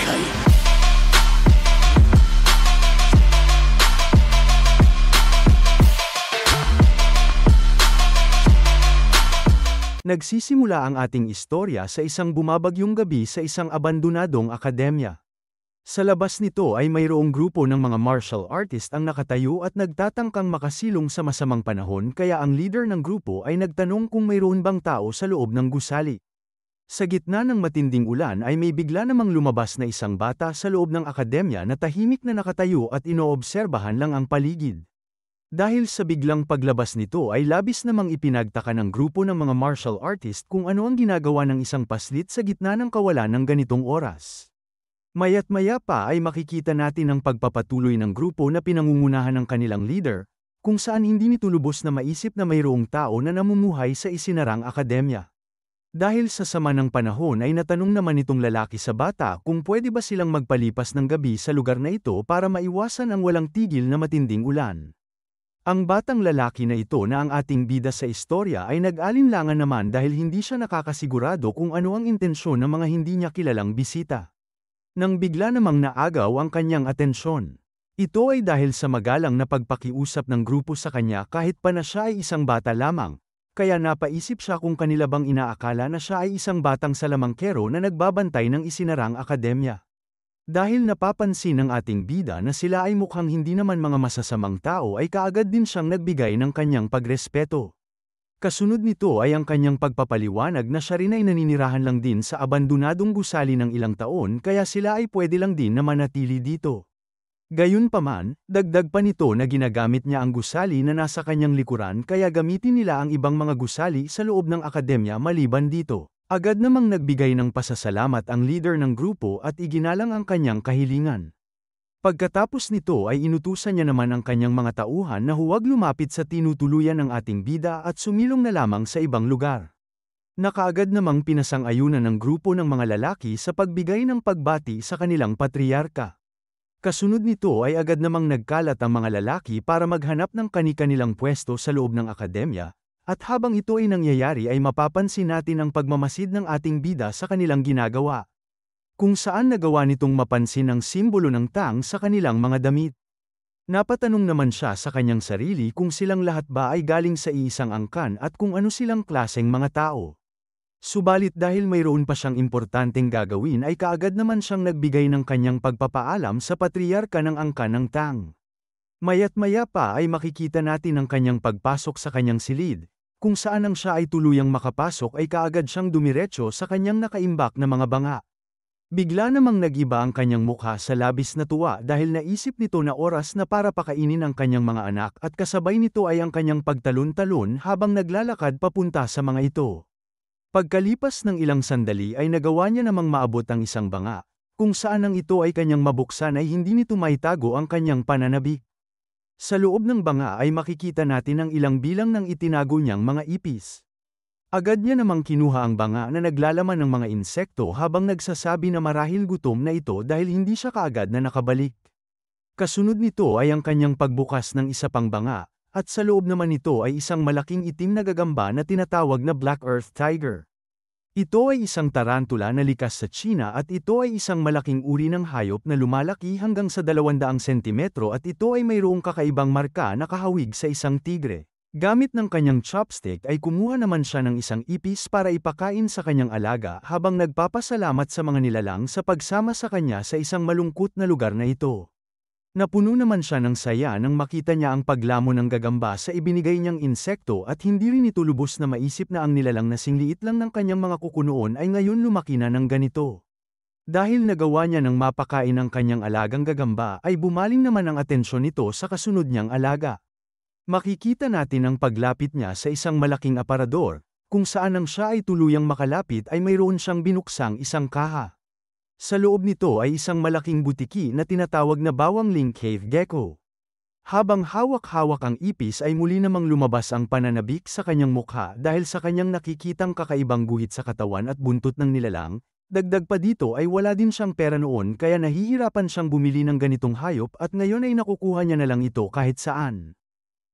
buhay. Nagsisimula ang ating istorya sa isang bumabagyong gabi sa isang abandonadong akademya. Sa labas nito ay mayroong grupo ng mga martial artist ang nakatayo at nagtatangkang makasilong sa masamang panahon, kaya ang leader ng grupo ay nagtanong kung mayroon bang tao sa loob ng gusali. Sa gitna ng matinding ulan ay may bigla namang lumabas na isang bata sa loob ng akademya na tahimik na nakatayo at inoobserbahan lang ang paligid. Dahil sa biglang paglabas nito ay labis namang ipinagtaka ng grupo ng mga martial artist kung ano ang ginagawa ng isang paslit sa gitna ng kawalan ng ganitong oras. Maya't maya pa ay makikita natin ang pagpapatuloy ng grupo na pinangungunahan ng kanilang leader, kung saan hindi nito lubos na maisip na mayroong tao na namumuhay sa isinarang akademya. Dahil sa sama ng panahon ay natanong naman itong lalaki sa bata kung pwede ba silang magpalipas ng gabi sa lugar na ito para maiwasan ang walang tigil na matinding ulan. Ang batang lalaki na ito na ang ating bida sa istorya ay nag-alinlangan naman dahil hindi siya nakakasigurado kung ano ang intensyon ng mga hindi niya kilalang bisita. Nang bigla namang naagaw ang kanyang atensyon. Ito ay dahil sa magalang na pagpakiusap ng grupo sa kanya kahit pa na siya ay isang bata lamang, kaya napaisip siya kung kanila bang inaakala na siya ay isang batang salamangkero na nagbabantay ng isinarang akademya. Dahil napapansin ng ating bida na sila ay mukhang hindi naman mga masasamang tao ay kaagad din siyang nagbigay ng kanyang pagrespeto. Kasunod nito ay ang kanyang pagpapaliwanag na siya rin ay naninirahan lang din sa abandonadong gusali ng ilang taon kaya sila ay pwede lang din na manatili dito. Gayunpaman, dagdag pa nito na ginagamit niya ang gusali na nasa kanyang likuran kaya gamitin nila ang ibang mga gusali sa loob ng akademya maliban dito. Agad namang nagbigay ng pasasalamat ang leader ng grupo at iginalang ang kanyang kahilingan. Pagkatapos nito ay inutusan niya naman ang kanyang mga tauhan na huwag lumapit sa tinutuluyan ng ating bida at sumilong na lamang sa ibang lugar. Nakaagad namang pinasang-ayunan ng grupo ng mga lalaki sa pagbigay ng pagbati sa kanilang patriarka. Kasunod nito ay agad namang nagkalat ang mga lalaki para maghanap ng kani-kanilang pwesto sa loob ng akademya. At habang ito ay nangyayari ay mapapansin natin ang pagmamasid ng ating bida sa kanilang ginagawa. Kung saan nagawa nitong mapansin ang simbolo ng tang sa kanilang mga damit. Napatanong naman siya sa kanyang sarili kung silang lahat ba ay galing sa iisang angkan at kung ano silang klaseng mga tao. Subalit dahil mayroon pa siyang importanteng gagawin ay kaagad naman siyang nagbigay ng kanyang pagpapaalam sa patriarka ng angkan ng tang. Maya't maya pa ay makikita natin ang kanyang pagpasok sa kanyang silid. Kung saan ang siya ay tuluyang makapasok ay kaagad siyang dumiretso sa kanyang nakaimbak na mga banga. Bigla namang nag-iba ang kanyang mukha sa labis na tuwa dahil naisip nito na oras na para pakainin ang kanyang mga anak at kasabay nito ay ang kanyang pagtalon-talon habang naglalakad papunta sa mga ito. Pagkalipas ng ilang sandali ay nagawa niya namang maabot ang isang banga, kung saan ang ito ay kanyang mabuksan ay hindi nito maitago ang kanyang pananabik. Sa loob ng banga ay makikita natin ang ilang bilang ng itinago niyang mga ipis. Agad niya namang kinuha ang banga na naglalaman ng mga insekto habang nagsasabi na marahil gutom na ito dahil hindi siya kaagad na nakabalik. Kasunod nito ay ang kanyang pagbukas ng isa pang banga, at sa loob naman nito ay isang malaking itim na gagamba na tinatawag na Black Earth Tiger. Ito ay isang tarantula na likas sa China at ito ay isang malaking uri ng hayop na lumalaki hanggang sa 200 sentimetro at ito ay mayroong kakaibang marka na kahawig sa isang tigre. Gamit ng kanyang chopstick ay kumuha naman siya ng isang ipis para ipakain sa kanyang alaga habang nagpapasalamat sa mga nilalang sa pagsama sa kanya sa isang malungkot na lugar na ito. Napuno naman siya ng saya nang makita niya ang paglamon ng gagamba sa ibinigay niyang insekto at hindi rin ito lubos na maisip na ang nilalang na singliit lang ng kanyang mga kuko noon ay ngayon lumaki na ng ganito. Dahil nagawa niya ng mapakain ang kanyang alagang gagamba ay bumaling naman ang atensyon nito sa kasunod niyang alaga. Makikita natin ang paglapit niya sa isang malaking aparador, kung saan ang siya ay tuluyang makalapit ay mayroon siyang binuksang isang kaha. Sa loob nito ay isang malaking butiki na tinatawag na bawang ling cave gecko. Habang hawak-hawak ang ipis ay muli namang lumabas ang pananabik sa kanyang mukha dahil sa kanyang nakikitang kakaibang guhit sa katawan at buntot ng nilalang. Dagdag pa dito ay wala din siyang pera noon kaya nahihirapan siyang bumili ng ganitong hayop at ngayon ay nakukuha niya na lang ito kahit saan.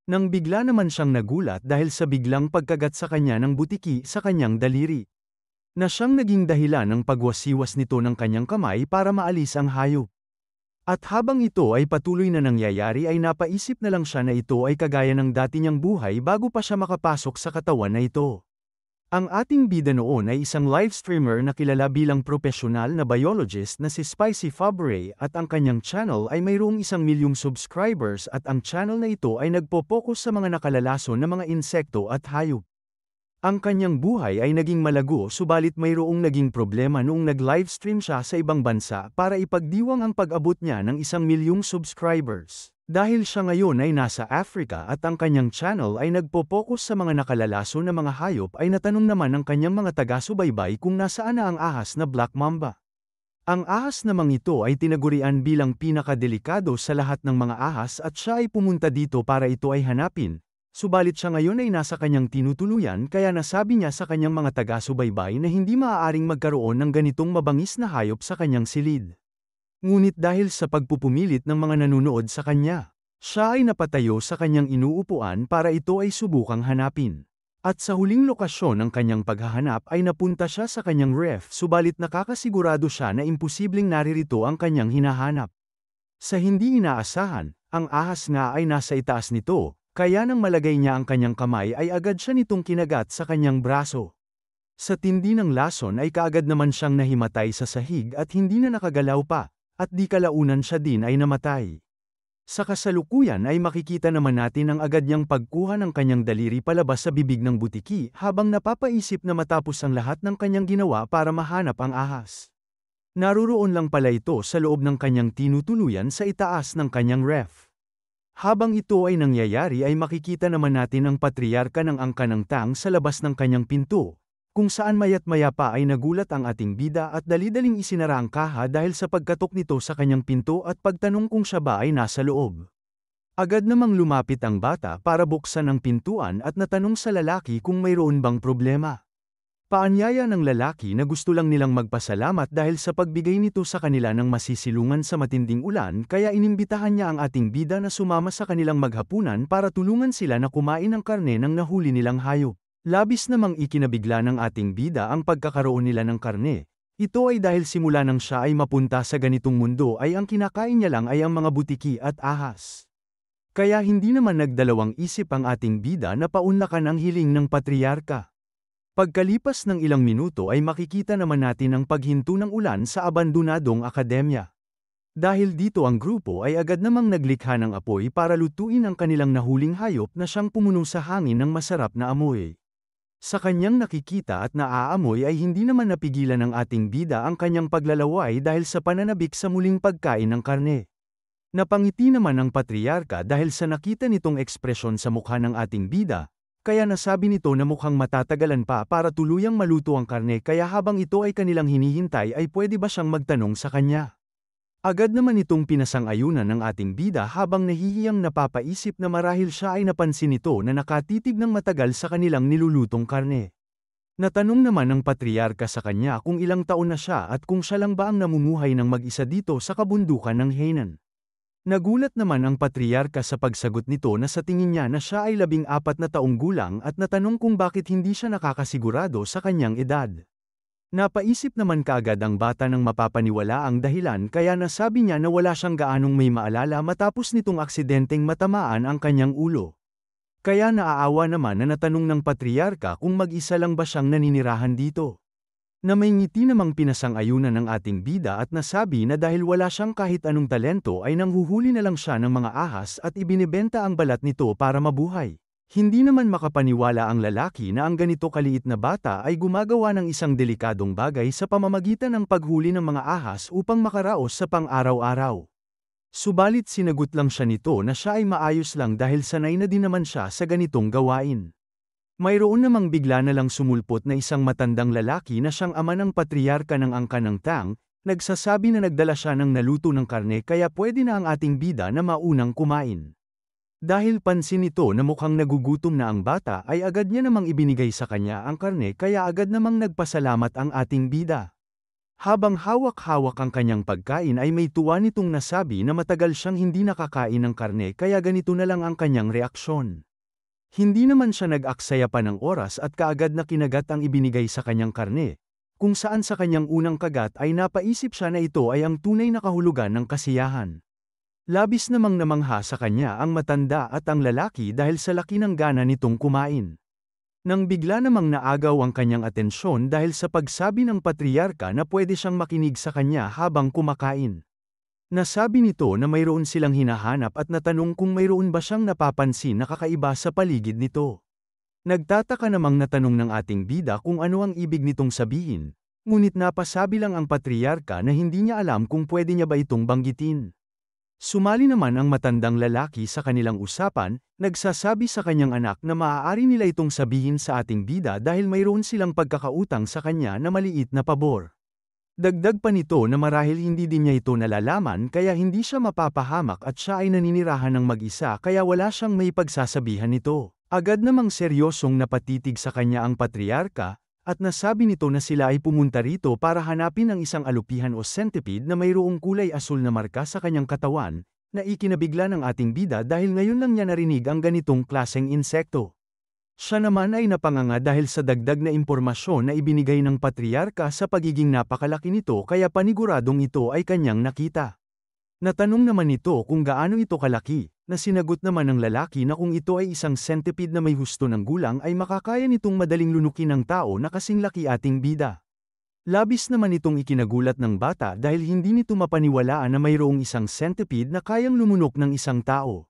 Nang bigla naman siyang nagulat dahil sa biglang pagkagat sa kanya ng butiki sa kanyang daliri. na siyang naging dahilan ng pagwasiwas nito ng kanyang kamay para maalis ang hayop. At habang ito ay patuloy na nangyayari ay napaisip na lang siya na ito ay kagaya ng dati niyang buhay bago pa siya makapasok sa katawan na ito. Ang ating bida noon ay isang live streamer na kilala bilang profesional na biologist na si Spicy Fabre at ang kanyang channel ay mayroong 1 milyong subscribers at ang channel na ito ay nagpo-focus sa mga nakalalason na mga insekto at hayop. Ang kanyang buhay ay naging malago subalit mayroong naging problema noong nag-livestream siya sa ibang bansa para ipagdiwang ang pag-abot niya ng 1 milyong subscribers. Dahil siya ngayon ay nasa Africa at ang kanyang channel ay nagpo-focus sa mga nakalalaso na mga hayop ay natanong naman ng kanyang mga taga-subaybay kung nasaan na ang ahas na Black Mamba. Ang ahas namang ito ay tinagurian bilang pinakadelikado sa lahat ng mga ahas at siya ay pumunta dito para ito ay hanapin. Subalit siya ngayon ay nasa kanyang tinutuluyan kaya nasabi niya sa kanyang mga taga-subaybay na hindi maaaring magkaroon ng ganitong mabangis na hayop sa kanyang silid. Ngunit dahil sa pagpupumilit ng mga nanunood sa kanya, siya ay napatayo sa kanyang inuupuan para ito ay subukang hanapin. At sa huling lokasyon ng kanyang paghahanap ay napunta siya sa kanyang ref subalit nakakasigurado siya na imposibleng naririto ang kanyang hinahanap. Sa hindi inaasahan, ang ahas nga ay nasa itaas nito, kaya nang malagay niya ang kanyang kamay ay agad siya nitong kinagat sa kanyang braso. Sa tindi ng lason ay kaagad naman siyang nahimatay sa sahig at hindi na nakagalaw pa. At di kalaunan siya din ay namatay. Sa kasalukuyan ay makikita naman natin ang agad niyang pagkuha ng kanyang daliri palabas sa bibig ng butiki habang napapaisip na matapos ang lahat ng kanyang ginawa para mahanap ang ahas. Naruroon lang pala ito sa loob ng kanyang tinutuluyan sa itaas ng kanyang ref. Habang ito ay nangyayari ay makikita naman natin ang patriarka ng angka ng tang sa labas ng kanyang pinto. Kung saan maya't maya pa ay nagulat ang ating bida at dali-daling isinara ang kaha dahil sa pagkatok nito sa kanyang pinto at pagtanong kung siya ba ay nasa loob. Agad namang lumapit ang bata para buksan ang pintuan at natanong sa lalaki kung mayroon bang problema. Paanyaya ng lalaki na gusto lang nilang magpasalamat dahil sa pagbigay nito sa kanila ng masisilungan sa matinding ulan kaya inimbitahan niya ang ating bida na sumama sa kanilang maghapunan para tulungan sila na kumain ng karne ng nahuli nilang hayop. Labis namang ikinabigla ng ating bida ang pagkakaroon nila ng karne. Ito ay dahil simula nang siya ay mapunta sa ganitong mundo ay ang kinakain niya lang ay ang mga butiki at ahas. Kaya hindi naman nagdalawang isip ang ating bida na paunlakan ang hiling ng patriarka. Pagkalipas ng ilang minuto ay makikita naman natin ang paghinto ng ulan sa abandonadong akademya. Dahil dito ang grupo ay agad namang naglikha ng apoy para lutuin ang kanilang nahuling hayop na siyang pumuno sa hangin ng masarap na amoy. Sa kanyang nakikita at naaamoy ay hindi naman napigilan ng ating bida ang kanyang paglalaway dahil sa pananabik sa muling pagkain ng karne. Napangiti naman ang patriarka dahil sa nakita nitong ekspresyon sa mukha ng ating bida, kaya nasabi nito na mukhang matatagalan pa para tuluyang maluto ang karne kaya habang ito ay kanilang hinihintay ay pwede ba siyang magtanong sa kanya. Agad naman itong pinasang-ayunan ng ating bida habang nahihiyang napapaisip na marahil siya ay napansin nito na nakatitig ng matagal sa kanilang nilulutong karne. Natanong naman ng patriarka sa kanya kung ilang taon na siya at kung siya lang ba ang namumuhay ng mag-isa dito sa kabundukan ng Hainan. Nagulat naman ang patriarka sa pagsagot nito na sa tingin niya na siya ay 14 na taong gulang at natanong kung bakit hindi siya nakakasigurado sa kanyang edad. Napaisip naman kaagad ang bata ng mapapaniwala ang dahilan kaya nasabi niya na wala siyang gaanong may maalala matapos nitong aksidenteng matamaan ang kanyang ulo. Kaya naaawa naman na natanong ng patriarka kung mag-isa lang ba siyang naninirahan dito. Na may ngiti namang pinasang-ayunan ng ating bida at nasabi na dahil wala siyang kahit anong talento ay nanghuhuli na lang siya ng mga ahas at ibinebenta ang balat nito para mabuhay. Hindi naman makapaniwala ang lalaki na ang ganito kaliit na bata ay gumagawa ng isang delikadong bagay sa pamamagitan ng paghuli ng mga ahas upang makaraos sa pang-araw-araw. Subalit sinagot lang siya nito na siya ay maayos lang dahil sanay na din naman siya sa ganitong gawain. Mayroon namang bigla na lang sumulpot na isang matandang lalaki na siyang ama ng patriarka ng angka ng tang, nagsasabi na nagdala siya ng naluto ng karne kaya pwede na ang ating bida na maunang kumain. Dahil pansin nito na mukhang nagugutom na ang bata ay agad niya namang ibinigay sa kanya ang karne kaya agad namang nagpasalamat ang ating bida. Habang hawak-hawak ang kanyang pagkain ay may tuwa nitong nasabi na matagal siyang hindi nakakain ng karne kaya ganito na lang ang kanyang reaksyon. Hindi naman siya nag-aksaya pa ng oras at kaagad na kinagat ang ibinigay sa kanyang karne. kung saan sa kanyang unang kagat ay napaisip siya na ito ay ang tunay na kahulugan ng kasiyahan. Labis namang namangha sa kanya ang matanda at ang lalaki dahil sa laki ng gana nitong kumain. Nang bigla namang naagaw ang kanyang atensyon dahil sa pagsabi ng patriarka na pwede siyang makinig sa kanya habang kumakain. Nasabi nito na mayroon silang hinahanap at natanong kung mayroon ba siyang napapansin na kakaiba sa paligid nito. Nagtataka namang natanong ng ating bida kung ano ang ibig nitong sabihin, ngunit napasabi lang ang patriarka na hindi niya alam kung pwede niya ba itong banggitin. Sumali naman ang matandang lalaki sa kanilang usapan, nagsasabi sa kanyang anak na maaari nila itong sabihin sa ating bida dahil mayroon silang pagkakautang sa kanya na maliit na pabor. Dagdag pa nito na marahil hindi din niya ito nalalaman kaya hindi siya mapapahamak at siya ay naninirahan ng mag-isa kaya wala siyang may pagsasabihan nito. Agad namang seryosong napatitig sa kanya ang patriarka, at nasabi nito na sila ay pumunta rito para hanapin ang isang alupihan o centipede na mayroong kulay asul na marka sa kanyang katawan, na ikinabigla ng ating bida dahil ngayon lang niya narinig ang ganitong klaseng insekto. Siya naman ay napanganga dahil sa dagdag na impormasyon na ibinigay ng patriarka sa pagiging napakalaki nito kaya paniguradong ito ay kanyang nakita. Natanong naman nito kung gaano ito kalaki, na sinagot naman ng lalaki na kung ito ay isang centipede na may husto ng gulang ay makakaya nitong madaling lunukin ng tao na kasing laki ating bida. Labis naman itong ikinagulat ng bata dahil hindi nito mapaniwalaan na mayroong isang centipede na kayang lumunok ng isang tao.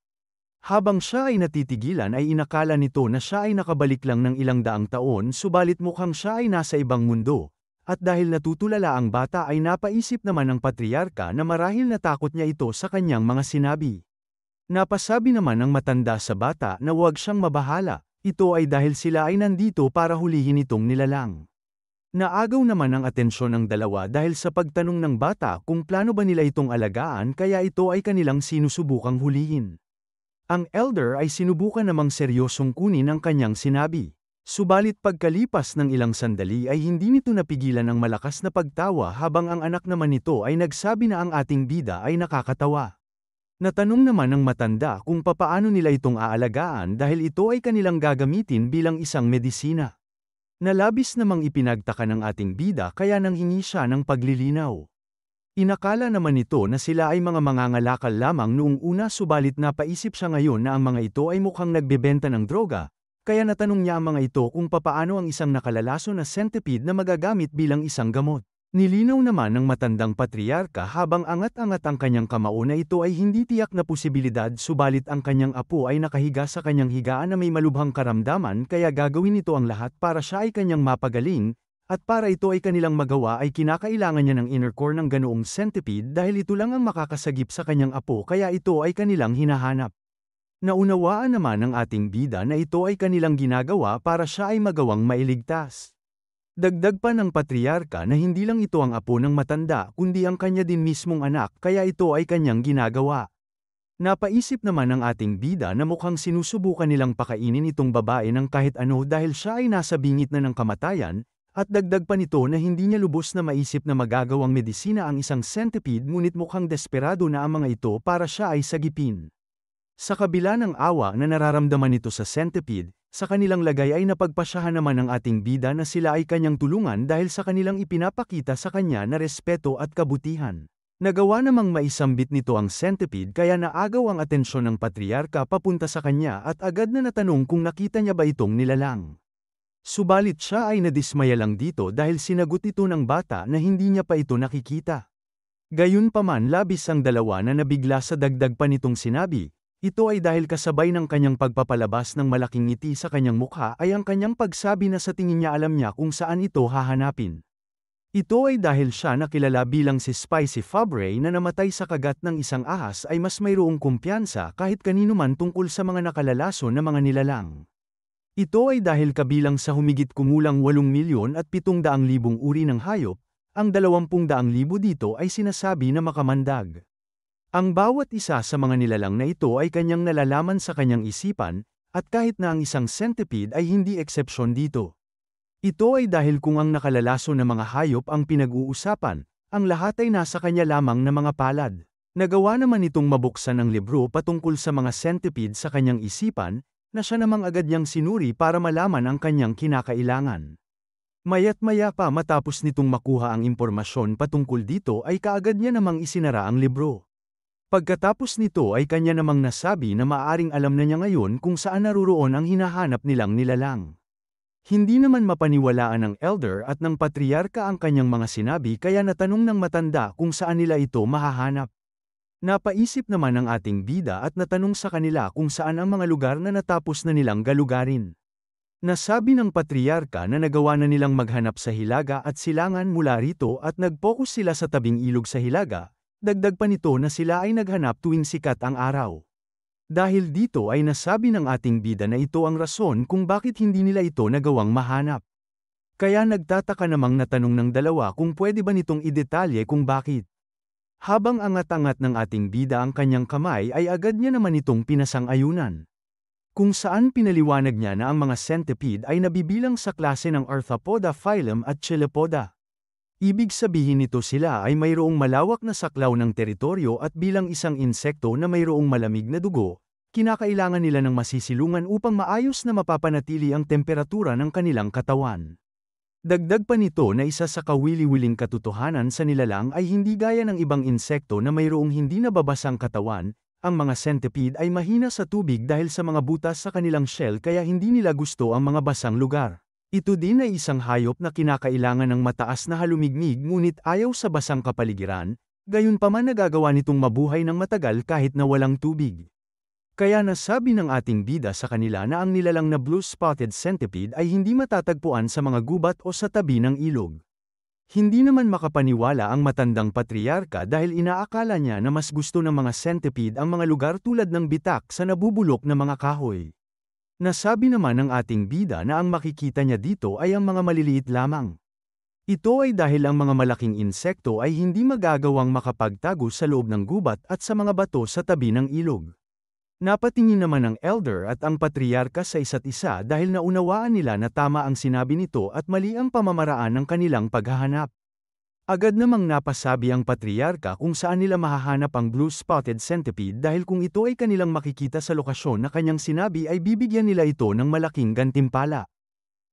Habang siya ay natitigilan ay inakala nito na siya ay nakabalik lang ng ilang daang taon subalit mukhang siya ay nasa ibang mundo, at dahil natutulala ang bata ay napaisip naman ng patriarka na marahil natakot niya ito sa kanyang mga sinabi. Napasabi naman ng matanda sa bata na huwag siyang mabahala, ito ay dahil sila ay nandito para hulihin itong nilalang. Naagaw naman ang atensyon ng dalawa dahil sa pagtanong ng bata kung plano ba nila itong alagaan kaya ito ay kanilang sinusubukang hulihin. Ang elder ay sinubukan namang seryosong kunin ang kanyang sinabi. Subalit pagkalipas ng ilang sandali ay hindi nito napigilan ang malakas na pagtawa habang ang anak naman nito ay nagsabi na ang ating bida ay nakakatawa. Natanong naman ng matanda kung papaano nila itong aalagaan dahil ito ay kanilang gagamitin bilang isang medisina. Nalabis namang ipinagtaka ng ating bida kaya nanghingi siya ng paglilinaw. Inakala naman nito na sila ay mga mangangalakal lamang noong una subalit napaisip siya ngayon na ang mga ito ay mukhang nagbebenta ng droga, kaya natanong niya ang mga ito kung papaano ang isang nakalalaso na centipede na magagamit bilang isang gamot. Nilinaw naman ng matandang patriarka habang angat-angat ang kanyang kamao na ito ay hindi tiyak na posibilidad subalit ang kanyang apo ay nakahiga sa kanyang higaan na may malubhang karamdaman kaya gagawin nito ang lahat para siya ay kanyang mapagaling, at para ito ay kanilang magawa ay kinakailangan niya ng inner core ng ganoong centipede dahil ito lang ang makakasagip sa kanyang apo kaya ito ay kanilang hinahanap. Naunawaan naman ng ating bida na ito ay kanilang ginagawa para siya ay magawang mailigtas. Dagdag pa ng patriarka na hindi lang ito ang apo ng matanda kundi ang kanya din mismong anak kaya ito ay kanyang ginagawa. Napaisip naman ng ating bida na mukhang sinusubukan nilang pakainin itong babae ng kahit ano dahil siya ay nasa bingit na ng kamatayan, at dagdag pa nito na hindi niya lubos na maisip na magagawang medisina ang isang centipede ngunit mukhang desperado na ang mga ito para siya ay sagipin. Sa kabila ng awa na nararamdaman nito sa centipede, sa kanilang lagay ay napagpasyahan naman ng ating bida na sila ay kanyang tulungan dahil sa kanilang ipinapakita sa kanya na respeto at kabutihan. Nagawa namang maisambit nito ang centipede kaya naagaw ang atensyon ng patriarka papunta sa kanya at agad na natanong kung nakita niya ba itong nilalang. Subalit siya ay nadismaya lang dito dahil sinagot ito ng bata na hindi niya pa ito nakikita. Gayunpaman labis ang dalawa na nabigla sa dagdag pa nitong sinabi, ito ay dahil kasabay ng kanyang pagpapalabas ng malaking ngiti sa kanyang mukha ay ang kanyang pagsabi na sa tingin niya alam niya kung saan ito hahanapin. Ito ay dahil siya na kilala bilang si Spicy Fabre na namatay sa kagat ng isang ahas ay mas mayroong kumpiyansa kahit kanino man tungkol sa mga nakalalaso na mga nilalang. Ito ay dahil kabilang sa humigit kumulang 8,700,000 uri ng hayop, ang 20,000 dito ay sinasabi na makamandag. Ang bawat isa sa mga nilalang na ito ay kanyang nalalaman sa kanyang isipan, at kahit na ang isang centipede ay hindi eksepsyon dito. Ito ay dahil kung ang nakalalaso na mga hayop ang pinag-uusapan, ang lahat ay nasa kanya lamang na mga palad. Nagawa naman itong mabuksan ang libro patungkol sa mga centipede sa kanyang isipan, na siya namang agad niyang sinuri para malaman ang kanyang kinakailangan. Maya't maya pa matapos nitong makuha ang impormasyon patungkol dito ay kaagad niya namang isinara ang libro. Pagkatapos nito ay kanya namang nasabi na maaaring alam na niya ngayon kung saan naruroon ang hinahanap nilang nilalang. Hindi naman mapaniwalaan ng elder at ng patriarka ang kanyang mga sinabi kaya natanong ng matanda kung saan nila ito mahahanap. Napaisip naman ang ating bida at natanong sa kanila kung saan ang mga lugar na natapos na nilang galugarin. Nasabi ng patriarka na nagawa na nilang maghanap sa hilaga at silangan mula rito at nag-focus sila sa tabing ilog sa hilaga. Dagdag pa nito na sila ay naghanap tuwing sikat ang araw. Dahil dito ay nasabi ng ating bida na ito ang rason kung bakit hindi nila ito nagawang mahanap. Kaya nagtataka namang natanong ng dalawa kung pwede ba nitong idetalye kung bakit. Habang angat-angat ng ating bida ang kanyang kamay ay agad niya naman itong pinasang-ayunan. Kung saan pinaliwanag niya na ang mga centipede ay nabibilang sa klase ng Arthropoda phylum at Chilopoda. Ibig sabihin nito sila ay mayroong malawak na saklaw ng teritoryo at bilang isang insekto na mayroong malamig na dugo, kinakailangan nila ng masisilungan upang maayos na mapapanatili ang temperatura ng kanilang katawan. Dagdag pa nito na isa sa kawili-wiling katotohanan sa nilalang ay hindi gaya ng ibang insekto na mayroong hindi nababasang katawan, ang mga centipede ay mahina sa tubig dahil sa mga butas sa kanilang shell kaya hindi nila gusto ang mga basang lugar. Ito din ay isang hayop na kinakailangan ng mataas na halumigmig ngunit ayaw sa basang kapaligiran, gayunpaman nagagawa nitong mabuhay ng matagal kahit na walang tubig. Kaya nasabi ng ating bida sa kanila na ang nilalang na blue-spotted centipede ay hindi matatagpuan sa mga gubat o sa tabi ng ilog. Hindi naman makapaniwala ang matandang patriarka dahil inaakala niya na mas gusto ng mga centipede ang mga lugar tulad ng bitak sa nabubulok na mga kahoy. Nasabi naman ng ating bida na ang makikita niya dito ay ang mga maliliit lamang. Ito ay dahil ang mga malaking insekto ay hindi magagawang makapagtago sa loob ng gubat at sa mga bato sa tabi ng ilog. Napatingin naman ang elder at ang patriarka sa isa't isa dahil naunawaan nila na tama ang sinabi nito at mali ang pamamaraan ng kanilang paghahanap. Agad namang napasabi ang patriarka kung saan nila mahahanap ang blue-spotted centipede dahil kung ito ay kanilang makikita sa lokasyon na kanyang sinabi ay bibigyan nila ito ng malaking gantimpala.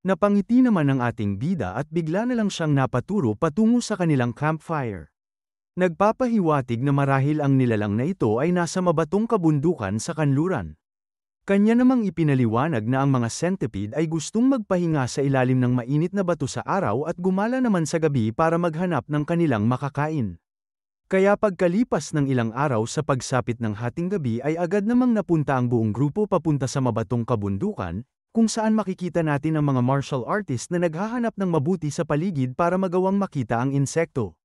Napangiti naman ang ating bida at bigla na lang siyang napaturo patungo sa kanilang campfire. Nagpapahiwatig na marahil ang nilalang na ito ay nasa mabatong kabundukan sa kanluran. Kanya namang ipinaliwanag na ang mga centipede ay gustong magpahinga sa ilalim ng mainit na bato sa araw at gumala naman sa gabi para maghanap ng kanilang makakain. Kaya pagkalipas ng ilang araw sa pagsapit ng hating gabi ay agad namang napunta ang buong grupo papunta sa mabatong kabundukan, kung saan makikita natin ang mga martial artist na naghahanap ng mabuti sa paligid para magawang makita ang insekto.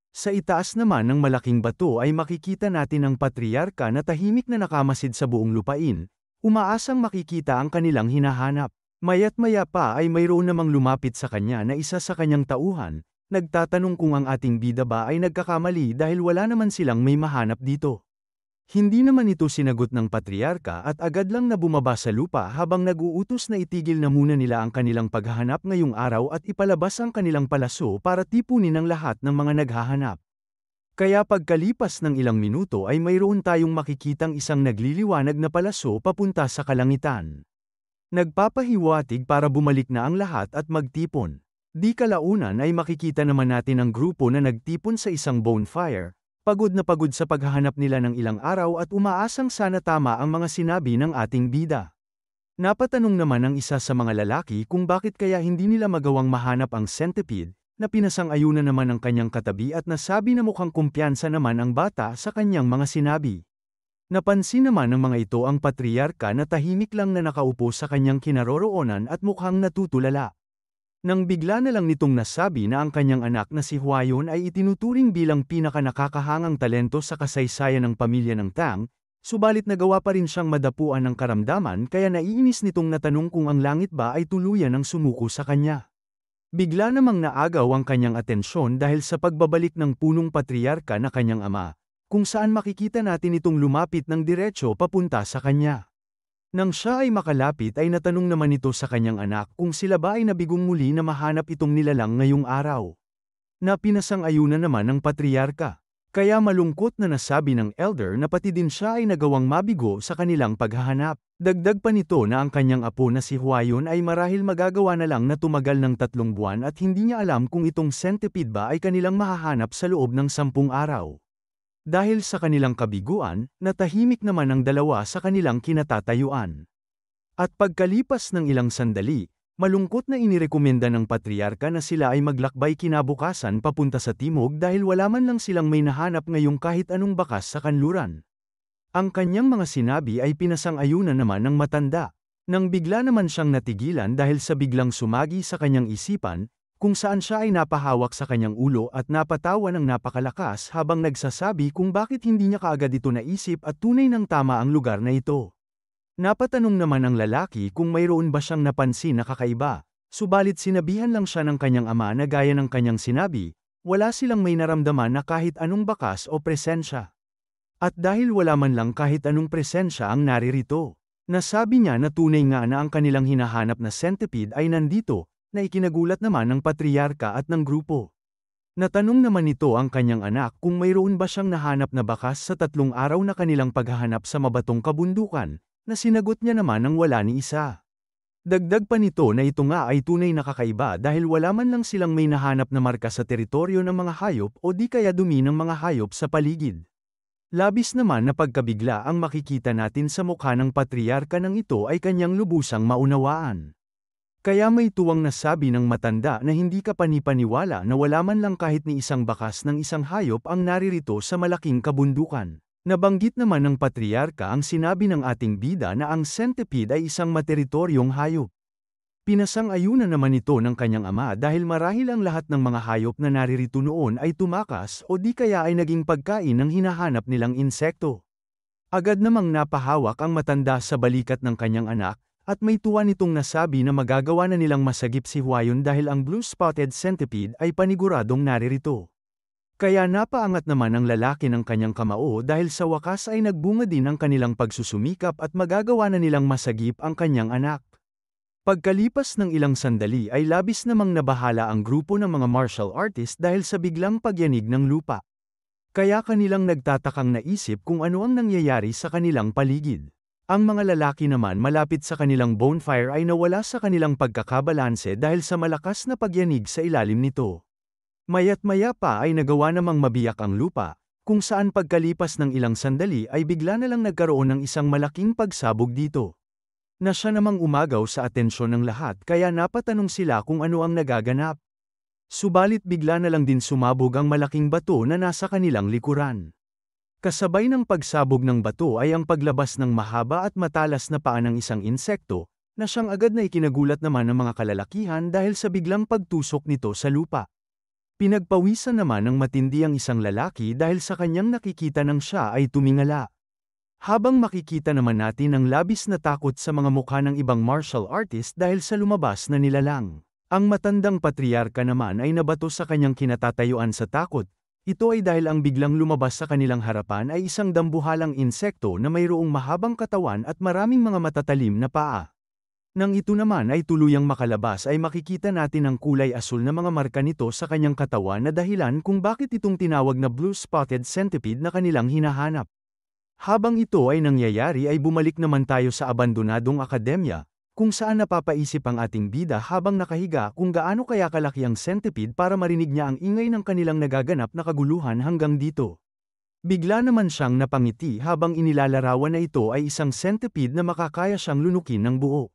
Sa itaas naman ng malaking bato ay makikita natin ang patriarka na tahimik na nakamasid sa buong lupain, umaasang makikita ang kanilang hinahanap. Maya't maya pa ay mayroon namang lumapit sa kanya na isa sa kanyang tauhan, nagtatanong kung ang ating bida ba ay nagkakamali dahil wala naman silang may mahanap dito. Hindi naman ito sinagot ng patriarka at agad lang na bumaba sa lupa habang nag-uutos na itigil na muna nila ang kanilang paghahanap ngayong araw at ipalabas ang kanilang palaso para tipunin ang lahat ng mga naghahanap. Kaya pagkalipas ng ilang minuto ay mayroon tayong makikitang isang nagliliwanag na palaso papunta sa kalangitan. Nagpapahiwatig para bumalik na ang lahat at magtipon. Di kalaunan ay makikita naman natin ang grupo na nagtipon sa isang bonfire, pagod na pagod sa paghahanap nila ng ilang araw at umaasang sana tama ang mga sinabi ng ating bida. Napatanong naman ang isa sa mga lalaki kung bakit kaya hindi nila magawang mahanap ang centipede, na pinasang-ayunan naman ng kanyang katabi at nasabi na mukhang kumpiyansa naman ang bata sa kanyang mga sinabi. Napansin naman ng mga ito ang patriarka na tahimik lang na nakaupo sa kanyang kinaroroonan at mukhang natutulala. Nang bigla na lang nitong nasabi na ang kanyang anak na si Huayon ay itinuturing bilang pinaka-nakakahangang talento sa kasaysayan ng pamilya ng Tang, subalit nagawa pa rin siyang madapuan ng karamdaman kaya naiinis nitong natanong kung ang langit ba ay tuluyan ng sumuko sa kanya. Bigla namang naagaw ang kanyang atensyon dahil sa pagbabalik ng punong patriarka na kanyang ama, kung saan makikita natin itong lumapit ng diretso papunta sa kanya. Nang siya ay makalapit ay natanong naman ito sa kanyang anak kung sila ba ay nabigong muli na mahanap itong nilalang ngayong araw. Na pinasang-ayunan naman ng patriarka. Kaya malungkot na nasabi ng elder na pati din siya ay nagawang mabigo sa kanilang paghahanap. Dagdag pa nito na ang kanyang apo na si Huayon ay marahil magagawa na lang na tumagal ng 3 buwan at hindi niya alam kung itong centipede ba ay kanilang mahahanap sa loob ng 10 araw. Dahil sa kanilang kabiguan, natahimik naman ang dalawa sa kanilang kinatatayuan. At pagkalipas ng ilang sandali, malungkot na inirekomenda ng patriarka na sila ay maglakbay kinabukasan papunta sa timog dahil wala man lang silang may nahanap ngayong kahit anong bakas sa kanluran. Ang kanyang mga sinabi ay pinasang-ayunan naman ng matanda, nang bigla naman siyang natigilan dahil sa biglang sumagi sa kanyang isipan, kung saan siya ay napahawak sa kanyang ulo at napatawa ng napakalakas habang nagsasabi kung bakit hindi niya kaagad ito naisip at tunay ng tama ang lugar na ito. Napatanong naman ang lalaki kung mayroon ba siyang napansin na kakaiba, subalit sinabihan lang siya ng kanyang ama na gaya ng kanyang sinabi, wala silang may naramdaman na kahit anong bakas o presensya. At dahil wala man lang kahit anong presensya ang naririto, nasabi niya na tunay nga na ang kanilang hinahanap na centipede ay nandito, na ikinagulat naman ng patriarka at ng grupo. Natanong naman nito ang kanyang anak kung mayroon ba siyang nahanap na bakas sa 3 araw na kanilang paghahanap sa mabatong kabundukan, na sinagot niya naman ang wala ni isa. Dagdag pa nito na ito nga ay tunay na kakaiba dahil wala man lang silang may nahanap na marka sa teritoryo ng mga hayop o di kaya dumi ng mga hayop sa paligid. Labis naman na pagkabigla ang makikita natin sa mukha ng patriarka ng ito ay kanyang lubusang maunawaan. Kaya may tuwang nasabi ng matanda na hindi ka panipaniwala na wala man lang kahit ni isang bakas ng isang hayop ang naririto sa malaking kabundukan. Nabanggit naman ng patriarka ang sinabi ng ating bida na ang centipede ay isang materitoryong hayop. Pinasang-ayunan naman ito ng kanyang ama dahil marahil ang lahat ng mga hayop na naririto noon ay tumakas o di kaya ay naging pagkain ng hinahanap nilang insekto. Agad namang napahawak ang matanda sa balikat ng kanyang anak, at may tuwa nitong nasabi na magagawa na nilang masagip si Huayon dahil ang blue-spotted centipede ay paniguradong naririto. Kaya napaangat naman ang lalaki ng kanyang kamao dahil sa wakas ay nagbunga din ang kanilang pagsusumikap at magagawa na nilang masagip ang kanyang anak. Pagkalipas ng ilang sandali ay labis namang nabahala ang grupo ng mga martial artist dahil sa biglang pagyanig ng lupa. Kaya kanilang nagtatakang naisip kung ano ang nangyayari sa kanilang paligid. Ang mga lalaki naman malapit sa kanilang bonfire ay nawala sa kanilang pagkakabalanse dahil sa malakas na pagyanig sa ilalim nito. Maya't maya pa ay nagawa namang mabiyak ang lupa, kung saan pagkalipas ng ilang sandali ay bigla na lang nagkaroon ng isang malaking pagsabog dito. Na siya namang umagaw sa atensyon ng lahat kaya napatanong sila kung ano ang nagaganap. Subalit bigla na lang din sumabog ang malaking bato na nasa kanilang likuran. Kasabay ng pagsabog ng bato ay ang paglabas ng mahaba at matalas na paa ng isang insekto, na siyang agad na ikinagulat naman ng mga kalalakihan dahil sa biglang pagtusok nito sa lupa. Pinagpawisan naman ng matindi ang isang lalaki dahil sa kanyang nakikita nang siya ay tumingala. Habang makikita naman natin ang labis na takot sa mga mukha ng ibang martial artist dahil sa lumabas na nilalang. Ang matandang patriarka naman ay nabato sa kanyang kinatatayuan sa takot. Ito ay dahil ang biglang lumabas sa kanilang harapan ay isang dambuhalang insekto na mayroong mahabang katawan at maraming mga matatalim na paa. Nang ito naman ay tuluyang makalabas ay makikita natin ang kulay asul na mga marka nito sa kanyang katawan na dahilan kung bakit itong tinawag na blue-spotted centipede na kanilang hinahanap. Habang ito ay nangyayari ay bumalik naman tayo sa abandonadong akademya, kung saan napapaisip ang ating bida habang nakahiga kung gaano kaya kalaki ang centipede para marinig niya ang ingay ng kanilang nagaganap na kaguluhan hanggang dito. Bigla naman siyang napangiti habang inilalarawan na ito ay isang centipede na makakaya siyang lunukin ng buo.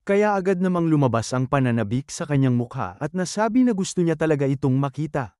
Kaya agad namang lumabas ang pananabik sa kanyang mukha at nasabi na gusto niya talaga itong makita.